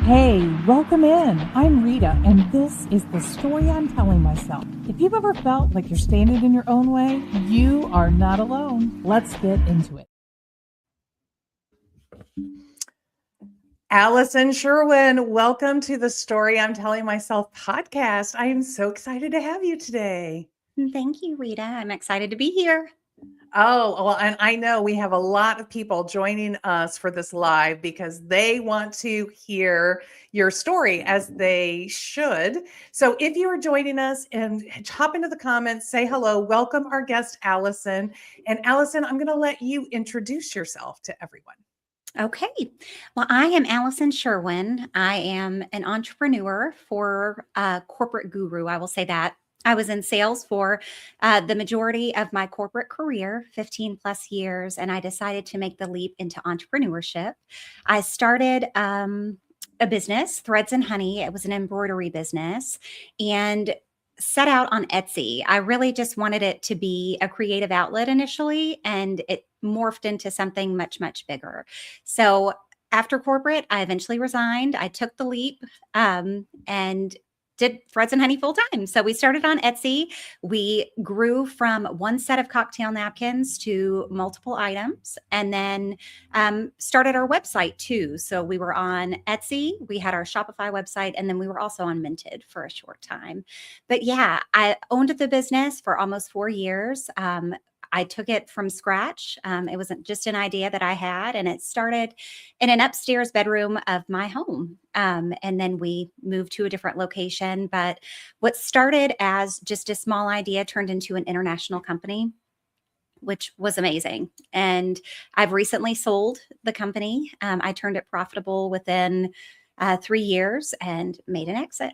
Hey, welcome in. I'm Rita, and this is the story I'm telling myself. If you've ever felt like you're standing in your own way, you are not alone. Let's get into it. Allison Sherwin, welcome to the Story I'm Telling Myself podcast. I am so excited to have you today. Thank you, Rita. I'm excited to be here. Oh, well, and I know we have a lot of people joining us for this live because they want to hear your story, as they should. So if you are joining us, and hop into the comments, say hello, welcome our guest, Allison. And Allison, I'm going to let you introduce yourself to everyone. Okay. Well, I am Allison Sherwin. I am an entrepreneur for a corporate guru. I will say that. I was in sales for the majority of my corporate career, 15 plus years, and I decided to make the leap into entrepreneurship. I started a business, Threads and Honey. It was an embroidery business, and set out on Etsy. I really just wanted it to be a creative outlet initially, and it morphed into something much, much bigger. So after corporate, I eventually resigned. I took the leap and did Threads and Honey full time. So we started on Etsy. We grew from one set of cocktail napkins to multiple items, and then started our website too. So we were on Etsy, we had our Shopify website, and then we were also on Minted for a short time. But yeah, I owned the business for almost 4 years. I took it from scratch. It wasn't just an idea that I had, and it started in an upstairs bedroom of my home. And then we moved to a different location. But what started as just a small idea turned into an international company, which was amazing. And I've recently sold the company. I turned it profitable within 3 years and made an exit.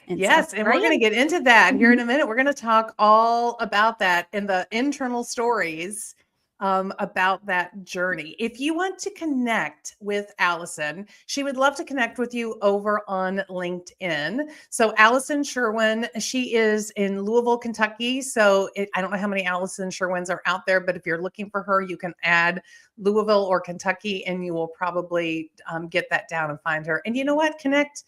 Yes, and we're going to get into that here in a minute. We're going to talk all about that and the internal stories about that journey. If you want to connect with Allison, she would love to connect with you over on LinkedIn. So Allison Sherwin, she is in Louisville, Kentucky. So I don't know how many Allison Sherwins are out there, but if you're looking for her, you can add Louisville or Kentucky, and you will probably get that down and find her. And you know what? Connect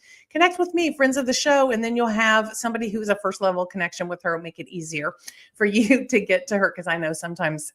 with me, friends of the show, and then you'll have somebody who's a first level connection with her. Make it easier for you to get to her, because I know sometimes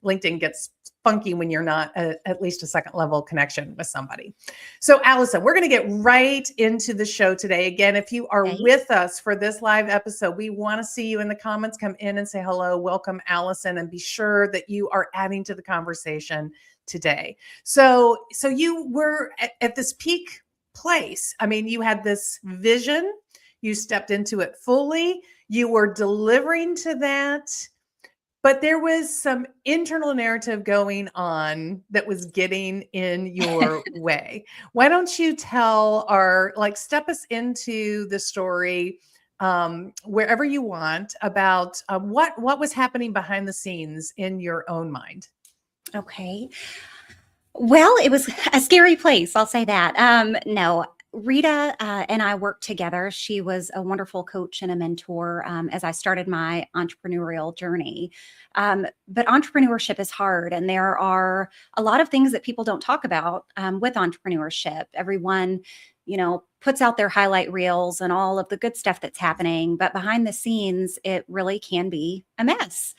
LinkedIn gets funky when you're not at least a second level connection with somebody. So Allison, we're going to get right into the show today. Again, if you are with us for this live episode, we want to see you in the comments. Come in and say hello, welcome Allison, and be sure that you are adding to the conversation today. So you were at this peak place. I mean, you had this vision, you stepped into it fully, you were delivering to that. But there was some internal narrative going on that was getting in your way. Why don't you tell step us into the story wherever you want about what was happening behind the scenes in your own mind? Okay. Well, it was a scary place. I'll say that. No, Rita and I worked together. She was a wonderful coach and a mentor as I started my entrepreneurial journey. But entrepreneurship is hard, and there are a lot of things that people don't talk about with entrepreneurship. Everyone, puts out their highlight reels and all of the good stuff that's happening, but behind the scenes, it really can be a mess.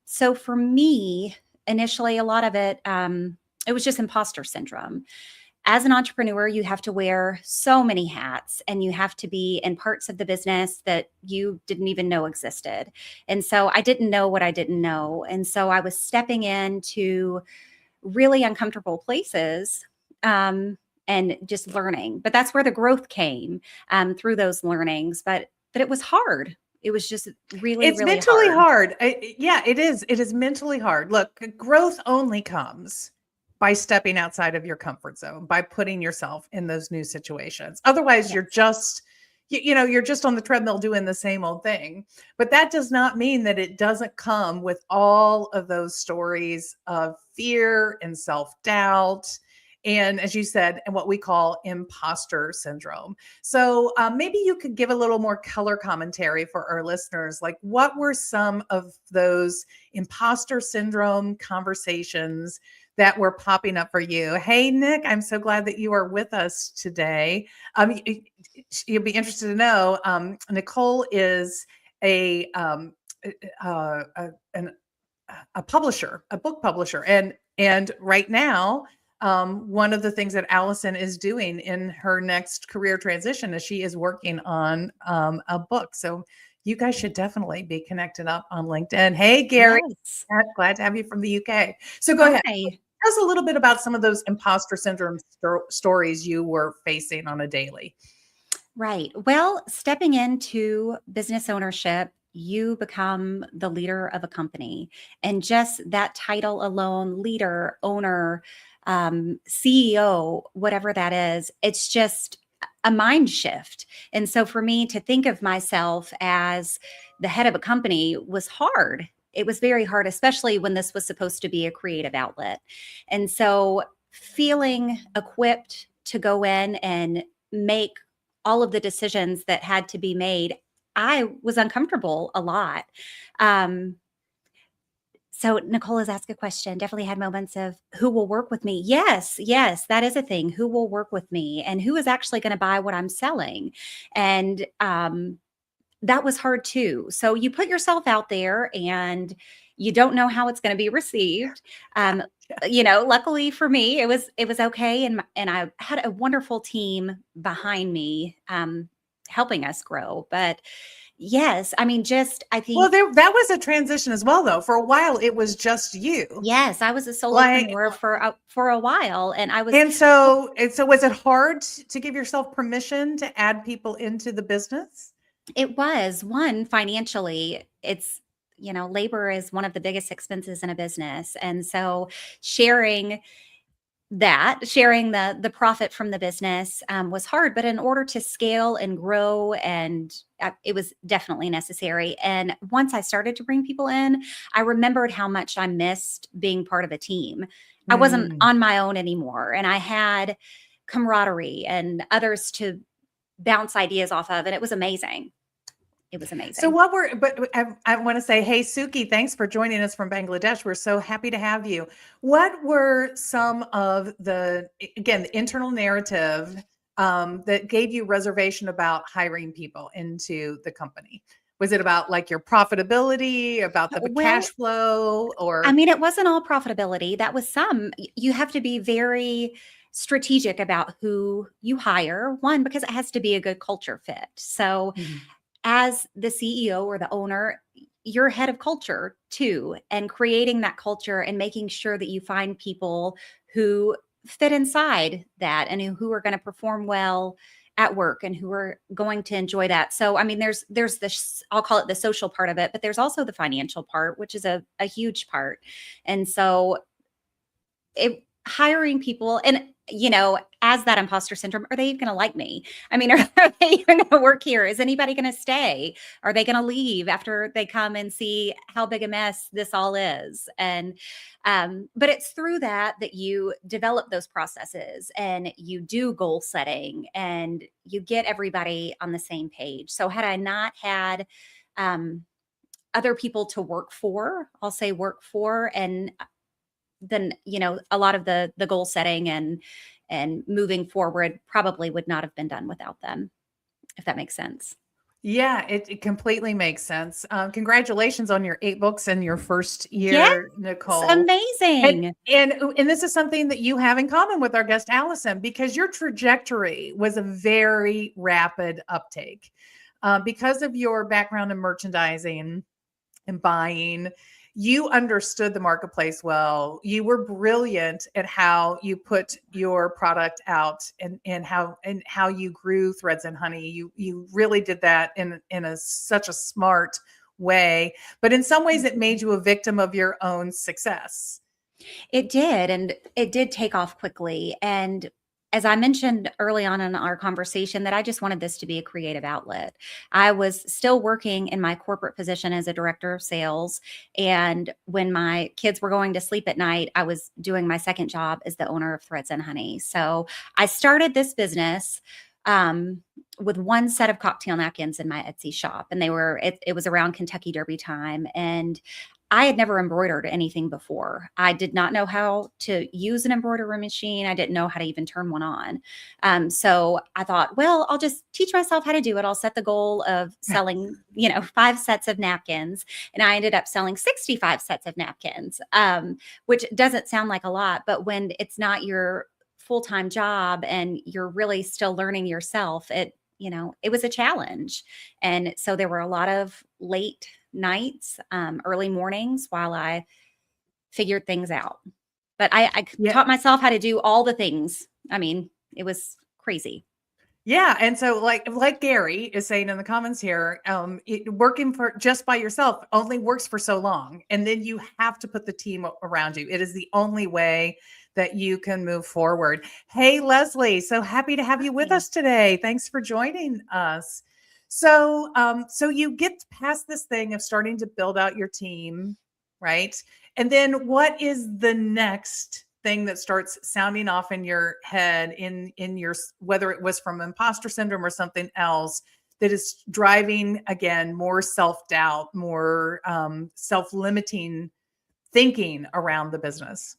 So for me, initially, a lot of it, it was just imposter syndrome. As an entrepreneur, you have to wear so many hats, and you have to be in parts of the business that you didn't even know existed. And so I didn't know what I didn't know. And so I was stepping into really uncomfortable places and just learning. But that's where the growth came through those learnings. But it was hard. It was just really, it's really mentally hard. Yeah, it is. It is mentally hard. Look, growth only comes by stepping outside of your comfort zone, by putting yourself in those new situations. Otherwise, you're just, you're just on the treadmill doing the same old thing. But that does not mean that it doesn't come with all of those stories of fear and self-doubt. And as you said, and what we call imposter syndrome. So maybe you could give a little more color commentary for our listeners. Like, what were some of those imposter syndrome conversations that were popping up for you. Hey, Nick, I'm so glad that you are with us today. You'll be interested to know, Nicole is a, uh, a, an a publisher, a book publisher. And right now, one of the things that Allison is doing in her next career transition is she is working on a book. So you guys should definitely be connected up on LinkedIn. Hey, Gary, Yes. glad to have you from the UK. So go ahead. Hi. Tell us a little bit about some of those imposter syndrome stories you were facing on a daily. Right. Well, stepping into business ownership, you become the leader of a company. And just that title alone, leader, owner, CEO, whatever that is, it's just a mind shift. And so for me to think of myself as the head of a company was hard. It was very hard, especially when this was supposed to be a creative outlet. And so feeling equipped to go in and make all of the decisions that had to be made, I was uncomfortable a lot. So Nicole has asked a question, definitely had moments of who will work with me. Yes, that is a thing. Who will work with me and who is actually going to buy what I'm selling? And that was hard too. So you put yourself out there and you don't know how it's going to be received. Luckily for me, it was okay, and I had a wonderful team behind me, helping us grow. But yes, I mean, I think, Well, that was a transition as well, though. For a while, it was just you. yes, I was a solopreneur for a while, and I was. And so was it hard to give yourself permission to add people into the business? It was one financially. It's labor is one of the biggest expenses in a business, and so sharing the profit from the business was hard, but in order to scale and grow, and it was definitely necessary. And once I started to bring people in, I remembered how much I missed being part of a team. I wasn't on my own anymore, and I had camaraderie and others to bounce ideas off of, and it was amazing. It was amazing. So I want to say, hey, Suki, thanks for joining us from Bangladesh. We're so happy to have you. What were some of the internal narrative that gave you reservation about hiring people into the company? Was it about like your profitability, about the cash flow, or? I mean, it wasn't all profitability. That was you have to be very strategic about who you hire. One, because it has to be a good culture fit. So as the CEO or the owner, you're head of culture too, and creating that culture and making sure that you find people who fit inside that and who are going to perform well at work and who are going to enjoy that. So, I mean, there's this, I'll call it the social part of it, but there's also the financial part, which is a huge part. And so hiring people, and as that imposter syndrome, are they even going to like me? I mean, are they even going to work here? Is anybody going to stay? Are they going to leave after they come and see how big a mess this all is? And, but it's through that you develop those processes and you do goal setting and you get everybody on the same page. So had I not had, other people to work for, I'll say work for, and then a lot of the goal setting and moving forward probably would not have been done without them, if that makes sense. Yeah, it completely makes sense. Congratulations on your 8 books in your first year, Nicole. Amazing. And this is something that you have in common with our guest, Allison, because your trajectory was a very rapid uptake. Because of your background in merchandising and buying, you understood the marketplace well. You were brilliant at how you put your product out and how you grew Threads and Honey. You really did that in such a smart way. But in some ways, it made you a victim of your own success. It did, and it did take off quickly. And as I mentioned early on in our conversation, that I just wanted this to be a creative outlet. I was still working in my corporate position as a director of sales. And when my kids were going to sleep at night, I was doing my second job as the owner of Threads and Honey. So I started this business with one set of cocktail napkins in my Etsy shop. And it was around Kentucky Derby time. And I had never embroidered anything before. I did not know how to use an embroidery machine. I didn't know how to even turn one on. So I thought, well, I'll just teach myself how to do it. I'll set the goal of selling, 5 sets of napkins. And I ended up selling 65 sets of napkins, which doesn't sound like a lot, but when it's not your full-time job and you're really still learning yourself, it was a challenge. And so there were a lot of late nights, early mornings while I figured things out. But I Yeah. taught myself how to do all the things. I mean, it was crazy. Yeah. And so like Gary is saying in the comments here, working for just by yourself only works for so long. And then you have to put the team around you. It is the only way that you can move forward. Hey, Leslie, so happy to have you with us today. Thanks for joining us. So, so you get past this thing of starting to build out your team, right? And then what is the next thing that starts sounding off in your head in your, whether it was from imposter syndrome or something else, that is driving, again, more self-doubt, more self-limiting thinking around the business?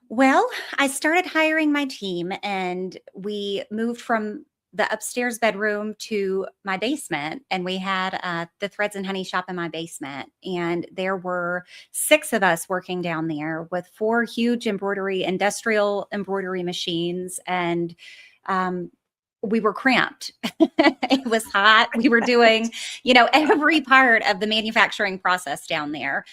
Well, I started hiring my team and we moved from the upstairs bedroom to my basement, and we had the Threads and Honey shop in my basement, and there were 6 of us working down there with 4 huge industrial embroidery machines, and we were cramped. It was hot. We were doing, every part of the manufacturing process down there,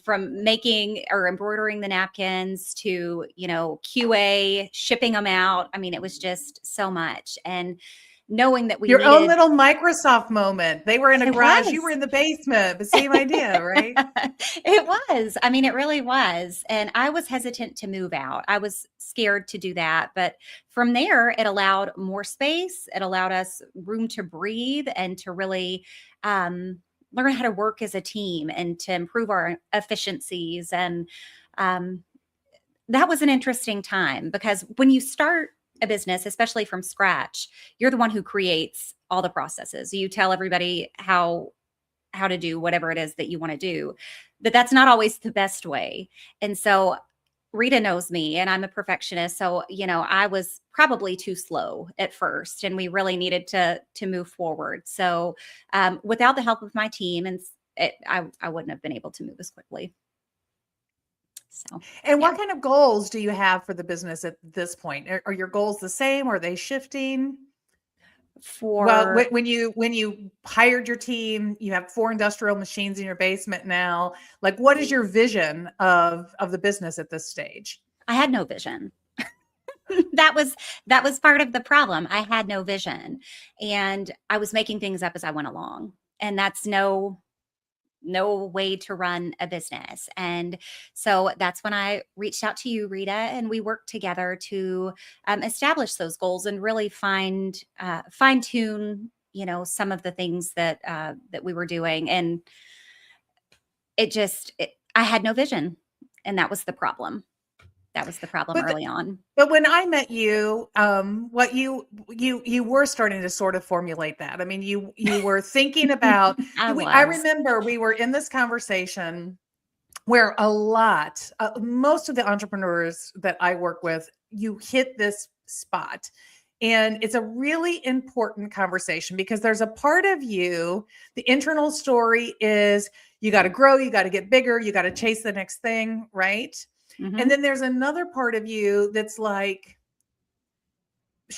from making or embroidering the napkins to, QA, shipping them out. I mean, it was just so much. And knowing that we Your own needed, little Microsoft moment. They were in a it garage, you was. were in the basement, but same idea, right? It was. I mean, it really was. And I was hesitant to move out. I was scared to do that. But from there, it allowed more space. It allowed us room to breathe and to really learn how to work as a team and to improve our efficiencies. And that was an interesting time, because when you start a business, especially from scratch, you're the one who creates all the processes. You tell everybody how to do whatever it is that you want to do, but that's not always the best way. And so Rita knows me and I'm a perfectionist. So, I was probably too slow at first and we really needed to move forward. So without the help of my team, I wouldn't have been able to move as quickly. So, And what kind of goals do you have for the business at this point? Are your goals the same? Are they shifting? Well, when you hired your team, you have 4 industrial machines in your basement now. Like, what is your vision of the business at this stage? I had no vision. that was part of the problem. I had no vision and I was making things up as I went along. And that's no way to run a business. And so that's when I reached out to you, Rita, and we worked together to establish those goals and really fine tune, some of the things that we were doing. And I had no vision, and that was the problem. That was the problem early on. But when I met you, what you were starting to sort of formulate that. I mean, you were thinking about. I remember we were in this conversation where most of the entrepreneurs that I work with, you hit this spot. And it's a really important conversation because there's a part of you, the internal story is you got to grow, you got to get bigger, you got to chase the next thing, right? Mm-hmm. And then there's another part of you that's like,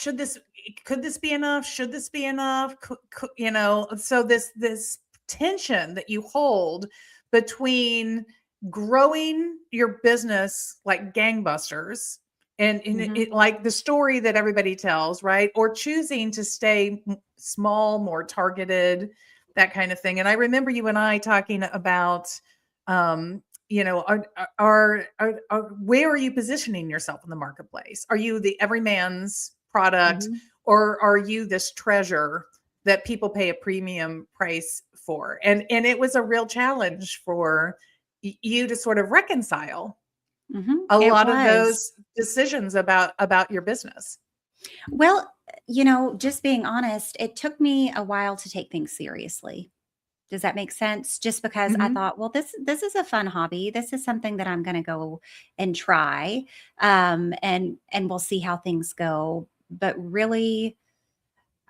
could this be enough? Should this be enough? So this tension that you hold between growing your business like gangbusters and mm-hmm. it, like the story that everybody tells, right? Or choosing to stay small, more targeted, that kind of thing. And I remember you and I talking about, where are you positioning yourself in the marketplace? Are you the everyman's product, mm-hmm. or are you this treasure that people pay a premium price for? And it was a real challenge for you to sort of reconcile mm-hmm. a lot of those decisions about your business. Well, just being honest, it took me a while to take things seriously. Does that make sense? Just because I Mhm. thought, well, this is a fun hobby. This is something that I'm going to go and try, and we'll see how things go. But really,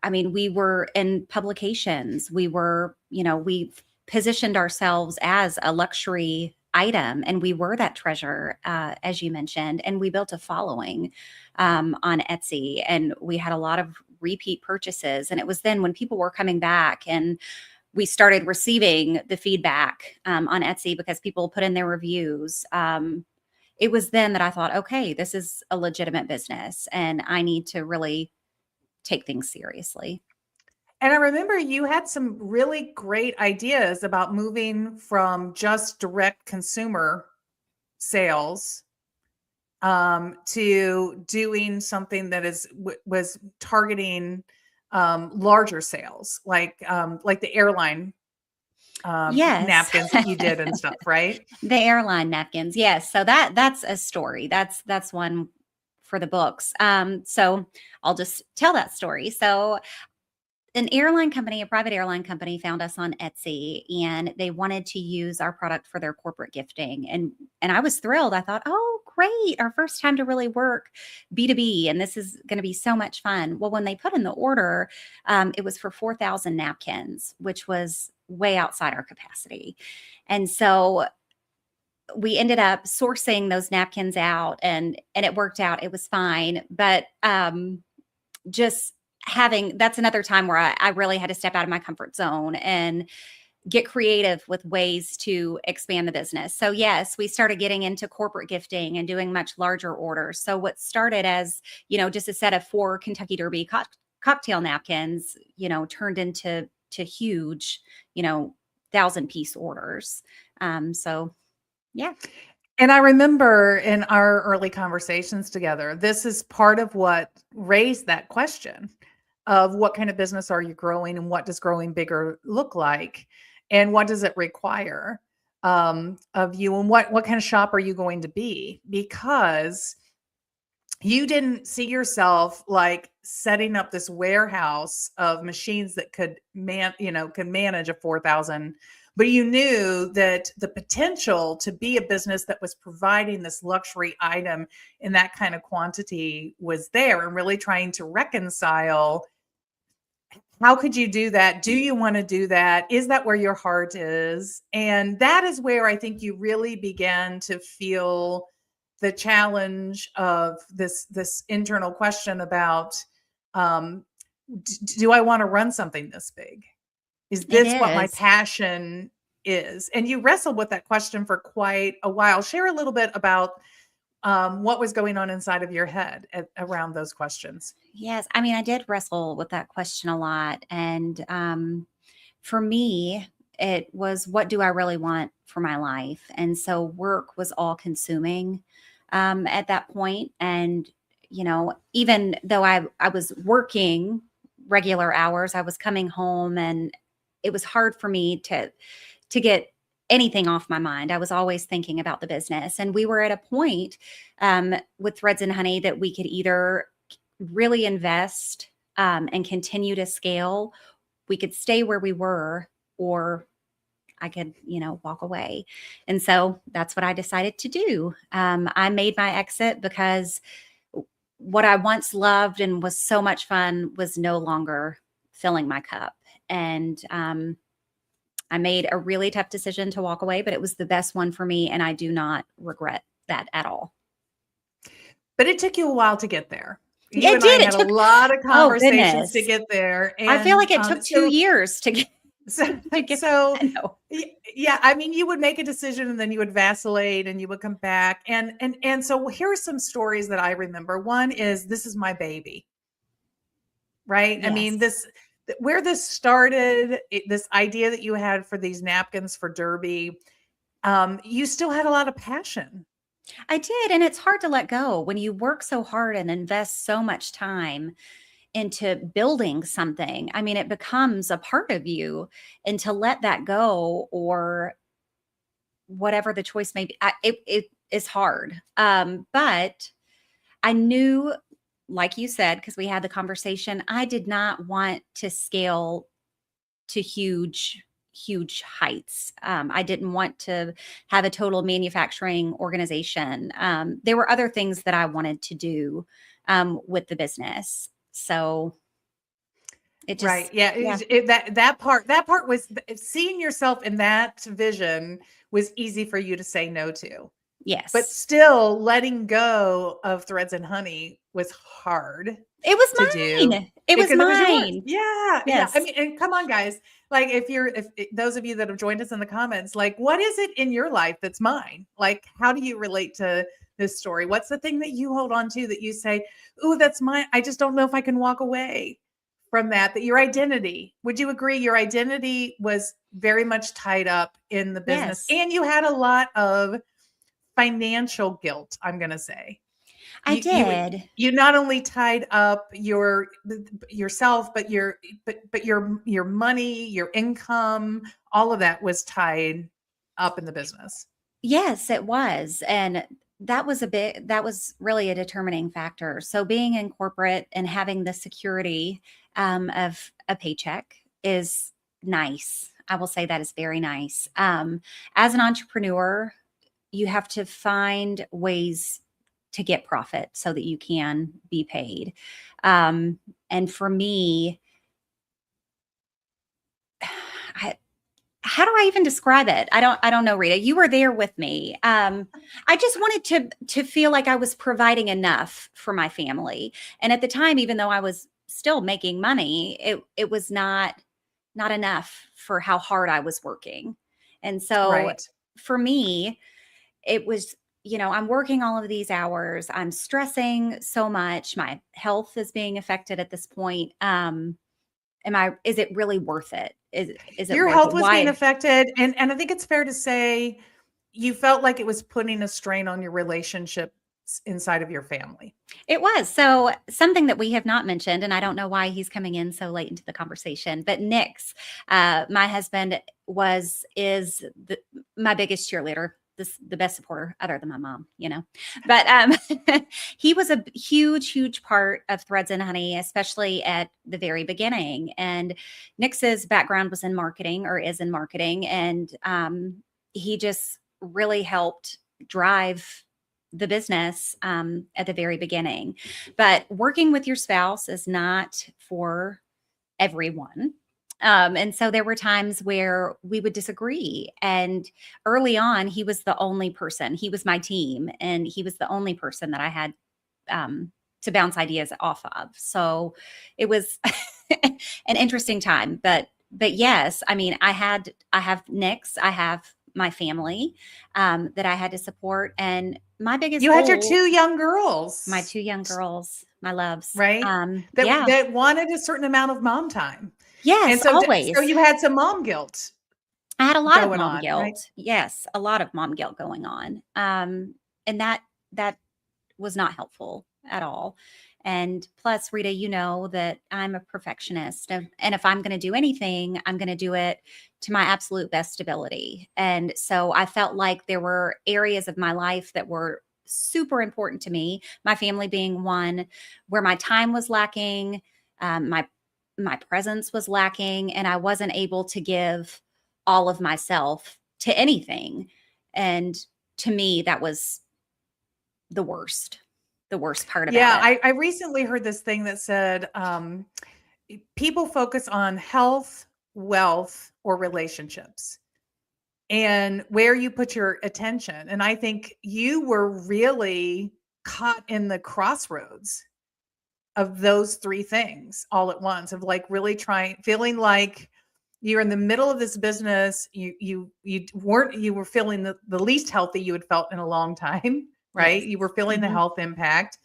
I mean, we were in publications. We were, we positioned ourselves as a luxury item, and we were that treasure, as you mentioned. And we built a following on Etsy, and we had a lot of repeat purchases. And it was then when people were coming back and we started receiving the feedback on Etsy because people put in their reviews. It was then that I thought, okay, this is a legitimate business and I need to really take things seriously. And I remember you had some really great ideas about moving from just direct consumer sales to doing something that was targeting larger sales, like the airline Yes. napkins that you did and stuff, right? The airline napkins. Yes. So that's a story. That's one for the books. So I'll just tell that story. So an airline company, a private airline company found us on Etsy and they wanted to use our product for their corporate gifting. And I was thrilled. I thought, oh, great. Our first time to really work B2B. And this is going to be so much fun. Well, when they put in the order, it was for 4,000 napkins, which was way outside our capacity. And so we ended up sourcing those napkins out and it worked out. It was fine. But just having that's another time where I really had to step out of my comfort zone and get creative with ways to expand the business. So yes, we started getting into corporate gifting and doing much larger orders. So what started as, just a set of 4 Kentucky Derby cocktail napkins, turned into huge, 1,000-piece orders. So yeah. And I remember in our early conversations together, this is part of what raised that question of what kind of business are you growing and what does growing bigger look like and what does it require of you and what kind of shop are you going to be? Because you didn't see yourself like setting up this warehouse of machines that could manage a 4,000, but you knew that the potential to be a business that was providing this luxury item in that kind of quantity was there, and really trying to reconcile, how could you do that? Do you want to do that? Is that where your heart is? And that is where I think you really began to feel the challenge of this internal question about, um, do I want to run something this big? Is It this what my is. passion is? And you wrestled with that question for quite a while. Share a little bit about what was going on inside of your head around those questions. Yes. I mean, I did wrestle with that question a lot. And for me, it was, what do I really want for my life? And so work was all consuming at that point. And, even though I was working regular hours, I was coming home and it was hard for me to get anything off my mind. I was always thinking about the business. And we were at a point with Threads and Honey that we could either really invest and continue to scale. We could stay where we were, or I could, walk away. And so that's what I decided to do. I made my exit because what I once loved and was so much fun was no longer filling my cup. And I made a really tough decision to walk away, but it was the best one for me. And I do not regret that at all. But it took you a while to get there. You It and I did. It had a took, lot of oh, conversations to goodness. get there, I feel and like it took 2 so years to get so to get so I know. yeah, I mean, you would make a decision and then you would vacillate and you would come back, and so here are some stories that I remember. One is, this is my baby, right? I mean, Yes. where this started, this idea that you had for these napkins for Derby, you still had a lot of passion. I did, and it's hard to let go when you work so hard and invest so much time into building something. I mean, it becomes a part of you, and to let that go, or whatever the choice may be, it is hard. But I knew, like you said, because we had the conversation, I did not want to scale to huge huge heights. I didn't want to have a total manufacturing organization. There were other things that I wanted to do with the business. So it just, right. Yeah. That part was seeing yourself in that vision was easy for you to say no to. But yes. still letting go of Threads and Honey was hard It was to do mine. It was because it was yours. mine. Yeah. Yeah. I Yes. mean, and come on, guys. Like if those of you that have joined us in the comments, like what is it in your life that's mine? Like, how do you relate to this story? What's the thing that you hold on to that you say, "Ooh, that's mine. I just don't know if I can walk away from that." That your identity, would you agree your identity was very much tied up in the business Yes. and you had a lot of financial guilt, I'm going to say. I did. You not only tied up yourself, but your money, your income, all of that was tied up in the business. Yes, it was. And that was really a determining factor. So being in corporate and having the security of a paycheck is nice. I will say that is very nice. As an entrepreneur, you have to find ways to get profit so that you can be paid. And for me, how do I even describe it? I don't know, Rita. You were there with me. I just wanted to feel like I was providing enough for my family. And at the time, even though I was still making money, it was not enough for how hard I was working. And so Right. for me, it was, I'm working all of these hours. I'm stressing so much. My health is being affected at this point. Is it really worth it? Is it Your worth health it? was being Why? affected, and I think it's fair to say you felt like it was putting a strain on your relationships inside of your family. It was. So something that we have not mentioned, and I don't know why he's coming in so late into the conversation, but Nick's, my husband is my biggest cheerleader, the best supporter other than my mom, but he was a huge part of Threads and Honey, especially at the very beginning. And Nick's background was in marketing, or is in marketing. And he just really helped drive the business at the very beginning. But working with your spouse is not for everyone. And so there were times where we would disagree. And early on, he was the only person. He was my team, and he was the only person that I had to bounce ideas off of. So it was an interesting time. But yes, I mean, I have Nick's, I have my family that I had to support. And my biggest You had your goal, 2 young girls. my 2 young girls, my loves. Right? Yeah. That wanted a certain amount of mom time. And Yes, so always. you had some mom guilt I had a lot of going mom on, guilt. right? Yes, a lot of mom guilt going on. And that was not helpful at all. And plus, Rita, you know that I'm a perfectionist. And if I'm going to do anything, I'm going to do it to my absolute best ability. And so I felt like there were areas of my life that were super important to me, my family being one, where my time was lacking, my presence was lacking, and I wasn't able to give all of myself to anything. And to me, that was the worst part about it. I recently heard this thing that said people focus on health, wealth, or relationships and where you put your attention. And I think you were really caught in the crossroads of those 3 things all at once, of like really feeling like you're in the middle of this business. You were feeling the least healthy you had felt in a long time, right? Yes. You were feeling the Mhm. health impact.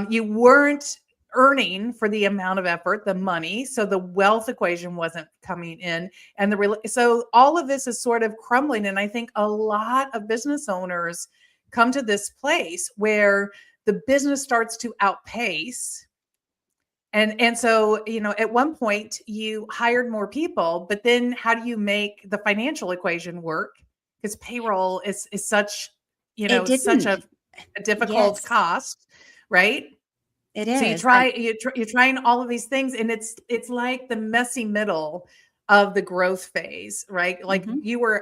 You weren't earning for the amount of effort, the money. So the wealth equation wasn't coming in. And so all of this is sort of crumbling. And I think a lot of business owners come to this place where the business starts to outpace. And so, at one point you hired more people, but then how do you make the financial equation work? Because payroll is such, It such didn't. a difficult Yes, cost, right? it So is. you're trying all of these things, and it's like the messy middle of the growth phase, right? Like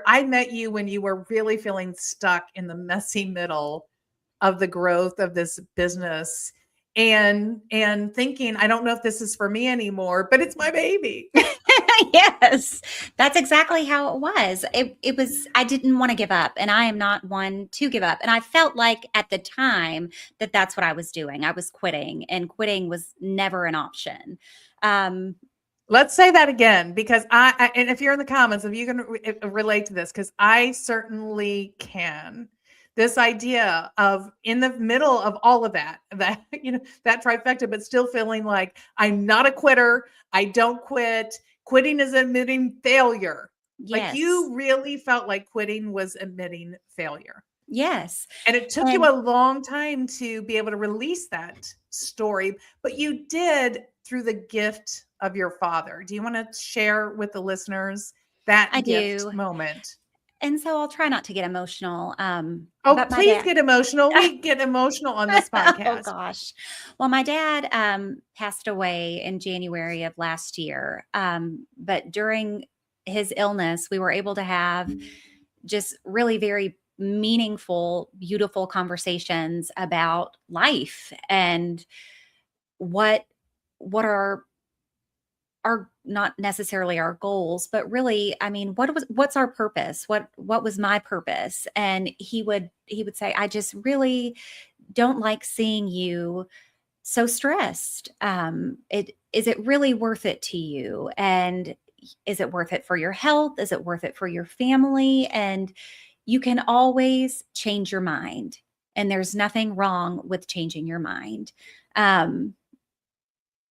I met you when you were really feeling stuck in the messy middle of the growth of this business and thinking, I don't know if this is for me anymore, but it's my baby. Yes, that's exactly how it was. It was, I didn't want to give up, and I am not one to give up. And I felt like at the time that that's what I was doing. I was quitting, and quitting was never an option. Let's say that again, because and if you're in the comments, if you can relate to this, because I certainly can. This idea of in the middle of all of that, that trifecta, but still feeling like I'm not a quitter. I don't quit. Quitting is admitting failure. Yes. Like you really felt like quitting was admitting failure. Yes. And it took you a long time to be able to release that story, but you did through the gift of your father. Do you want to share with the listeners that gift moment? And so I'll try not to get emotional. Oh, please get emotional. We get emotional on this podcast. Oh gosh. Well, my dad passed away in January of last year. But during his illness, we were able to have just really very meaningful, beautiful conversations about life and what are not necessarily our goals, but really, I mean, what's our purpose? What was my purpose? And he would say, I just really don't like seeing you so stressed. Is it really worth it to you? And is it worth it for your health? Is it worth it for your family? And you can always change your mind. And there's nothing wrong with changing your mind.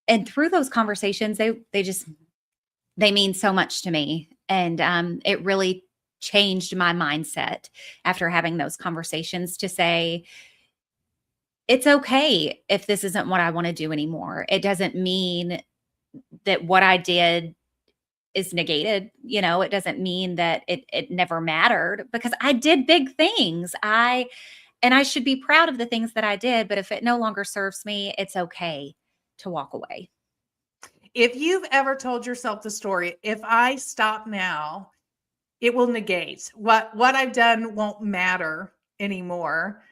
And through those conversations, they mean so much to me. And it really changed my mindset after having those conversations to say, it's okay if this isn't what I want to do anymore. It doesn't mean that what I did is negated. It doesn't mean that it never mattered, because I did big things. And I should be proud of the things that I did, but if it no longer serves me, it's okay to walk away. If you've ever told yourself the story, if I stop now, it will negate what I've done, won't matter anymore.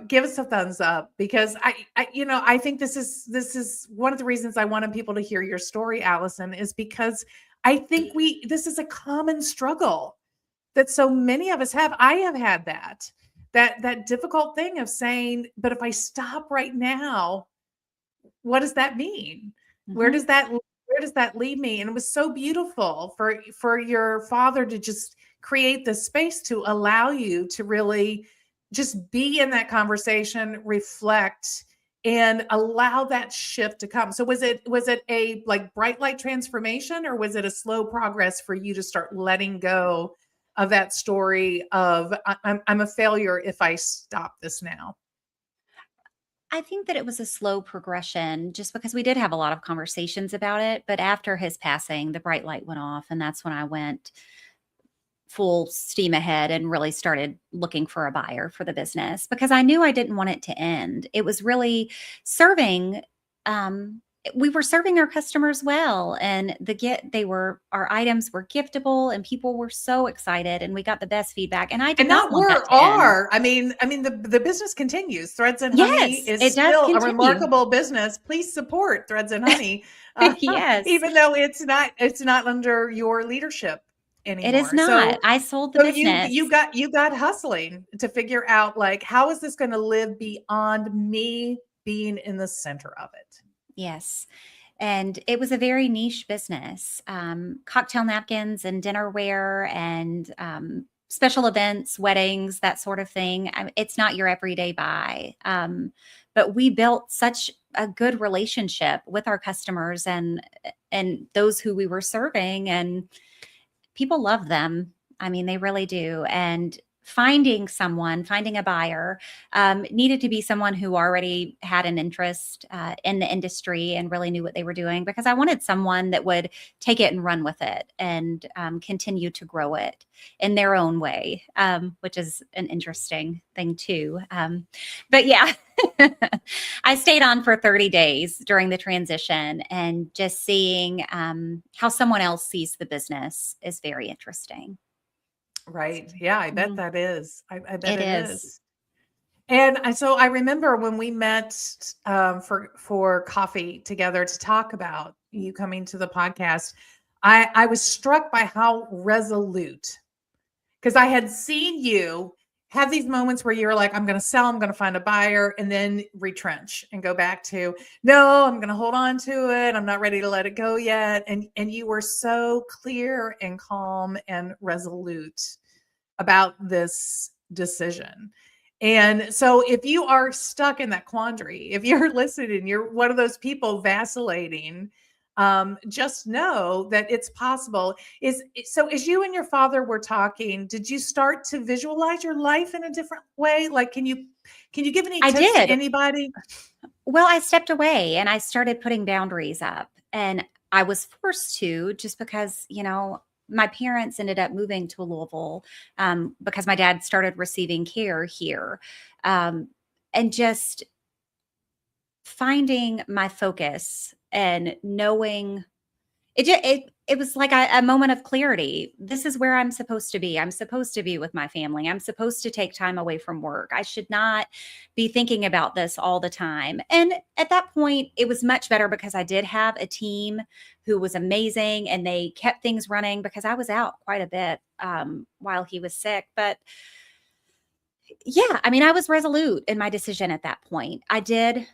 Give us a thumbs up, because I think this is one of the reasons I wanted people to hear your story, Allison, is because I think this is a common struggle that so many of us have. I have had that difficult thing of saying, but if I stop right now, what does that mean? Where does that lead me? And it was so beautiful for your father to just create the space to allow you to really just be in that conversation, reflect, and allow that shift to come. So was it a like bright light transformation, or was it a slow progress for you to start letting go of that story of I'm a failure if I stop this now? I think that it was a slow progression, just because we did have a lot of conversations about it. But after his passing, the bright light went off. And that's when I went full steam ahead and really started looking for a buyer for the business, because I knew I didn't want it to end. It was really serving. We were serving our customers well, and our items were giftable, and people were so excited, and we got the best feedback. And I did not want that to end. I mean, the business continues. Threads and Honey is still a remarkable business. Please support Threads and Honey. Yes, even though it's not under your leadership anymore. It is not. I sold the business. You got hustling to figure out, like, how is this going to live beyond me being in the center of it? Yes. And it was a very niche business. Cocktail napkins and dinnerware and special events, weddings, that sort of thing. It's not your everyday buy. But we built such a good relationship with our customers and those who we were serving, and people love them. I mean, they really do. And finding a buyer, needed to be someone who already had an interest in the industry and really knew what they were doing, because I wanted someone that would take it and run with it and continue to grow it in their own way, which is an interesting thing too. But yeah, I stayed on for 30 days during the transition, and just seeing how someone else sees the business is very interesting. Right. Yeah, I bet that is. I bet It it is. is. And so I remember when we met for coffee together to talk about you coming to the podcast, I was struck by how resolute, because I had seen you have these moments where you're like, I'm going to sell, I'm going to find a buyer, and then retrench and go back to, no, I'm going to hold on to it. I'm not ready to let it go yet. And you were so clear and calm and resolute about this decision. And so if you are stuck in that quandary, if you're listening, you're one of those people vacillating, just know that it's possible. So as you and your father were talking, did you start to visualize your life in a different way? Like, can you give any I tips to did. anybody? Well, I stepped away and I started putting boundaries up, and I was forced to, just because, my parents ended up moving to Louisville because my dad started receiving care here. And just finding my focus and knowing it was like a moment of clarity. This is where I'm supposed to be. I'm supposed to be with my family. I'm supposed to take time away from work. I should not be thinking about this all the time. And at that point, it was much better because I did have a team who was amazing, and they kept things running because I was out quite a bit while he was sick. But yeah, I mean, I was resolute in my decision at that point. I did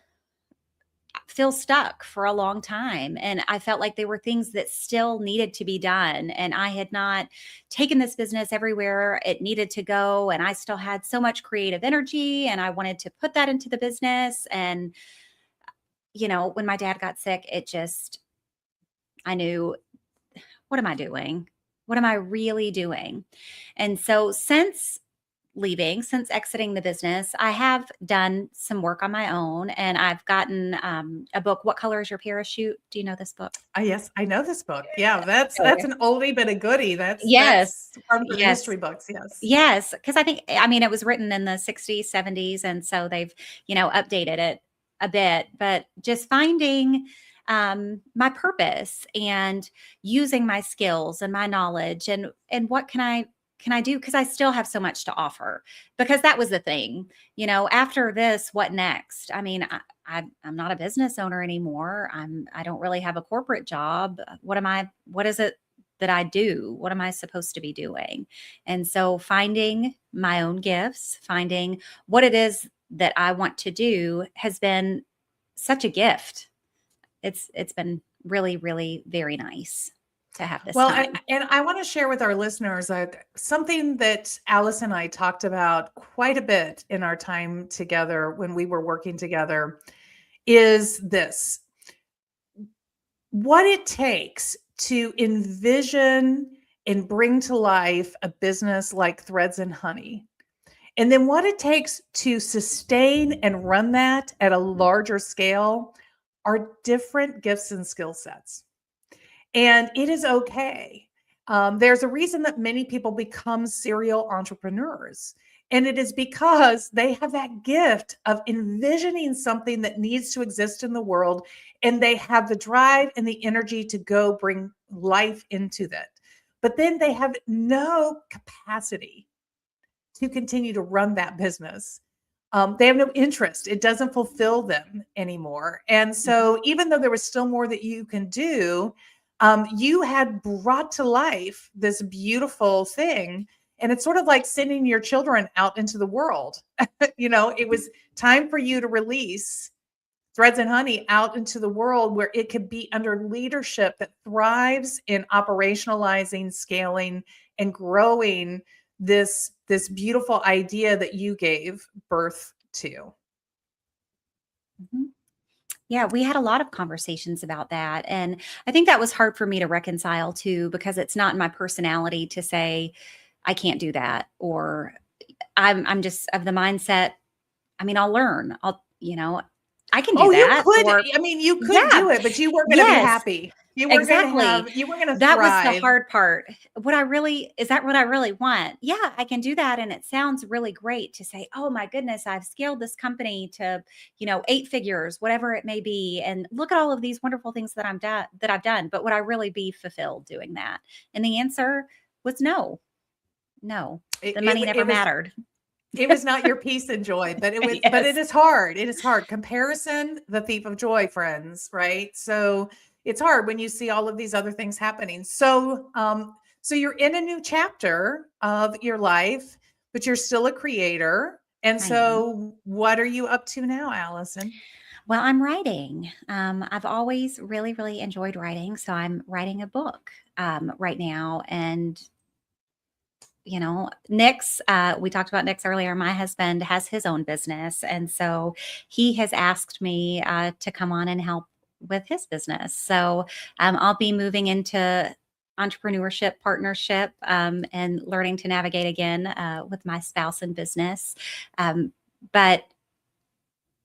feel stuck for a long time, and I felt like there were things that still needed to be done, and I had not taken this business everywhere it needed to go, and I still had so much creative energy, and I wanted to put that into the business. And when my dad got sick, I knew, what am I doing? What am I really doing? And so since exiting the business, I have done some work on my own, and I've gotten a book, What Color is Your Parachute? Do you know this book? Yes, I know this book. Yeah, that's an oldie but a goodie. Yes. That's one of the Yes. history books. Yes. Yes. Because it was written in the 60s, 70s. And so they've, updated it a bit, but just finding my purpose and using my skills and my knowledge, and what can I do? Because I still have so much to offer. Because that was the thing, after this, what next? I mean, I'm not a business owner anymore. I don't really have a corporate job. What is it that I do? What am I supposed to be doing? And so finding my own gifts, finding what it is that I want to do has been such a gift. It's been really, really very nice to have this Well, time. and I want to share with our listeners something that Alice and I talked about quite a bit in our time together when we were working together, is this: what it takes to envision and bring to life a business like Threads and Honey, and then what it takes to sustain and run that at a larger scale, are different gifts and skill sets. And it is okay. There's a reason that many people become serial entrepreneurs. And it is because they have that gift of envisioning something that needs to exist in the world. And they have the drive and the energy to go bring life into that. But then they have no capacity to continue to run that business. They have no interest. It doesn't fulfill them anymore. And so even though there was still more that you can do, you had brought to life this beautiful thing. And it's sort of like sending your children out into the world. It was time for you to release Threads and Honey out into the world, where it could be under leadership that thrives in operationalizing, scaling, and growing this beautiful idea that you gave birth to. Mm-hmm. Yeah, we had a lot of conversations about that. And I think that was hard for me to reconcile too, because it's not in my personality to say, I can't do that, or, I'm just of the mindset. I mean, I'll learn. I can do Oh, you that. could. Or I mean, you could yeah, do it, but you weren't going to be yes, happy. You weren't going to exactly. you weren't going to That was the thrive. hard part. Is that what I really want? Yeah, I can do that. And it sounds really great to say, oh my goodness, I've scaled this company to, 8 figures, whatever it may be. And look at all of these wonderful things that I've done. But would I really be fulfilled doing that? And the answer was no. No. It, The it, money never it was mattered. it was not your peace and joy, but it Yes. is hard. It is hard. Comparison, the thief of joy, friends, right? So it's hard when you see all of these other things happening. So you're in a new chapter of your life, but you're still a creator. And I am. so what are you up to now, Allison? Well, I'm writing. I've always really, really enjoyed writing. So I'm writing a book right now. And Nick's, we talked about Nick's earlier. My husband has his own business. And so he has asked me to come on and help with his business. So I'll be moving into entrepreneurship, partnership, and learning to navigate again with my spouse in business. But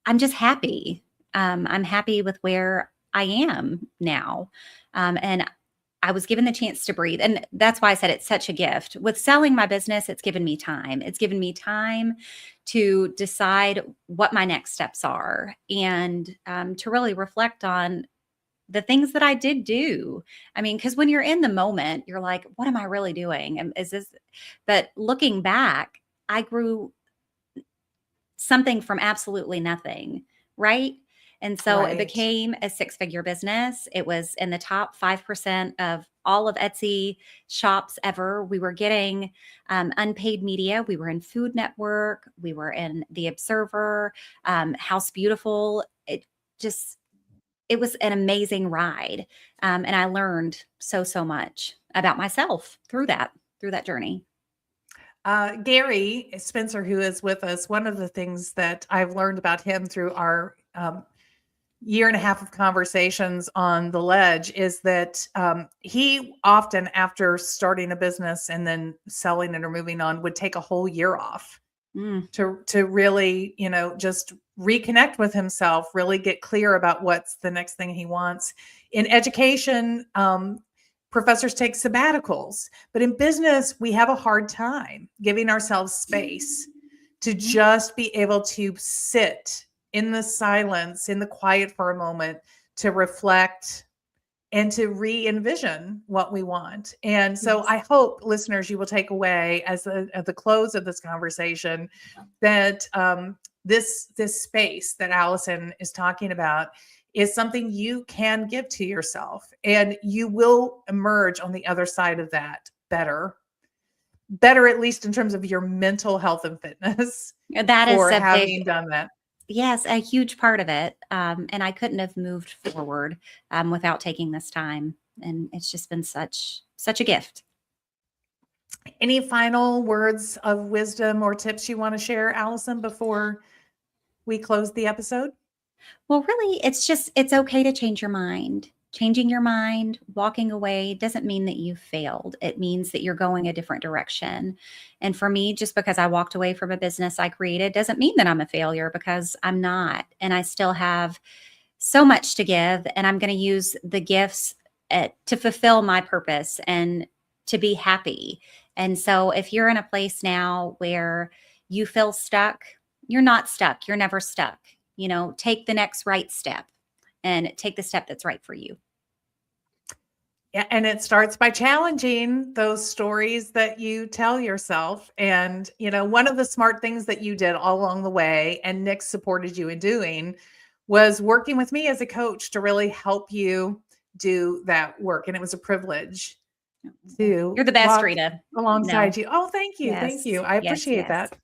I'm just happy. I'm happy with where I am now. And I was given the chance to breathe. And that's why I said it's such a gift. With selling my business, it's given me time. It's given me time to decide what my next steps are and to really reflect on the things that I did do. I mean, because when you're in the moment, you're like, what am I really doing? And but looking back, I grew something from absolutely nothing, right? And so it Right. became a 6-figure business. It was in the top 5% of all of Etsy shops ever. We were getting unpaid media. We were in Food Network. We were in The Observer, House Beautiful. It was an amazing ride. And I learned so much about myself through that journey. Gary Spencer, who is with us, one of the things that I've learned about him through our year and a half of conversations on the ledge is that he often, after starting a business and then selling it or moving on, would take a whole year off to really, just reconnect with himself, really get clear about what's the next thing he wants. In education, professors take sabbaticals, but in business, we have a hard time giving ourselves space to just be able to sit in the silence, in the quiet for a moment, to reflect and to re-envision what we want. And so Yes. I hope, listeners, you will take away at the close of this conversation that this space that Allison is talking about is something you can give to yourself, and you will emerge on the other side of that better, at least in terms of your mental health and fitness That is for a big, having done that. yes, a huge part of it. And I couldn't have moved forward without taking this time. And it's just been such a gift. Any final words of wisdom or tips you want to share, Allison, before we close the episode? Well, really, it's okay to change your mind. Changing your mind, walking away doesn't mean that you failed. It means that you're going a different direction. And for me, just because I walked away from a business I created doesn't mean that I'm a failure, because I'm not. And I still have so much to give. And I'm going to use the gifts to fulfill my purpose and to be happy. And so if you're in a place now where you feel stuck, you're not stuck. You're never stuck. Take the next right step and take the step that's right for you. Yeah, and it starts by challenging those stories that you tell yourself. And, one of the smart things that you did all along the way, and Nick supported you in doing, was working with me as a coach to really help you do that work. And it was a privilege to You're the best, walk Rita. alongside No. you. Oh, thank you. Thank Yes. you. I Yes. appreciate Yes. that.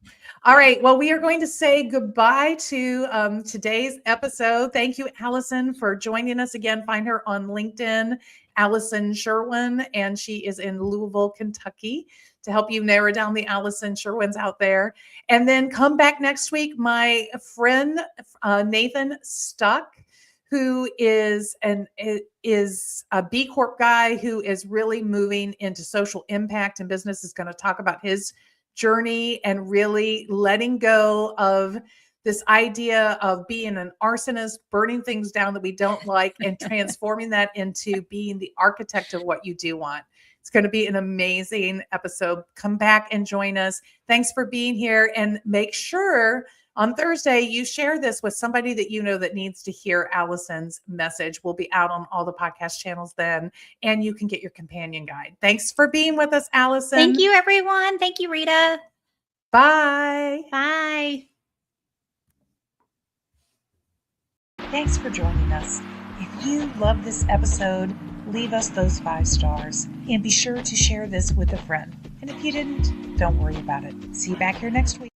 All right. Well, we are going to say goodbye to today's episode. Thank you, Allison, for joining us again. Find her on LinkedIn, Allison Sherwin, and she is in Louisville, Kentucky, to help you narrow down the Allison Sherwins out there. And then come back next week. My friend, Nathan Stuck, who is a B Corp guy who is really moving into social impact and business, is going to talk about his journey and really letting go of this idea of being an arsonist, burning things down that we don't like, and transforming that into being the architect of what you do want. It's going to be an amazing episode. Come back and join us. Thanks for being here. And make sure on Thursday you share this with somebody that you know that needs to hear Allison's message. We'll be out on all the podcast channels then, and you can get your companion guide. Thanks for being with us, Allison. Thank you, everyone. Thank you, Rita. Bye. Bye. Thanks for joining us. If you love this episode, leave us those 5 stars and be sure to share this with a friend. And if you didn't, don't worry about it. See you back here next week.